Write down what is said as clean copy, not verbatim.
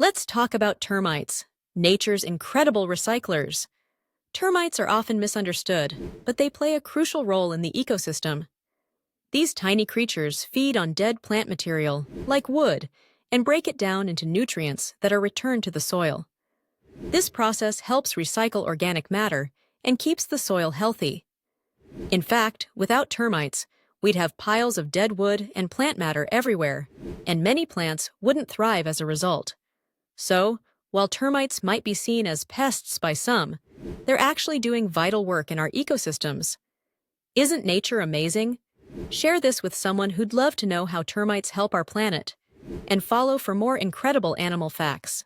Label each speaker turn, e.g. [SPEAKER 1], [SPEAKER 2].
[SPEAKER 1] Let's talk about termites, nature's incredible recyclers. Termites are often misunderstood, but they play a crucial role in the ecosystem. These tiny creatures feed on dead plant material, like wood, and break it down into nutrients that are returned to the soil. This process helps recycle organic matter and keeps the soil healthy. In fact, without termites, we'd have piles of dead wood and plant matter everywhere, and many plants wouldn't thrive as a result. So, while termites might be seen as pests by some, they're actually doing vital work in our ecosystems. Isn't nature amazing? Share this with someone who'd love to know how termites help our planet. And follow for more incredible animal facts.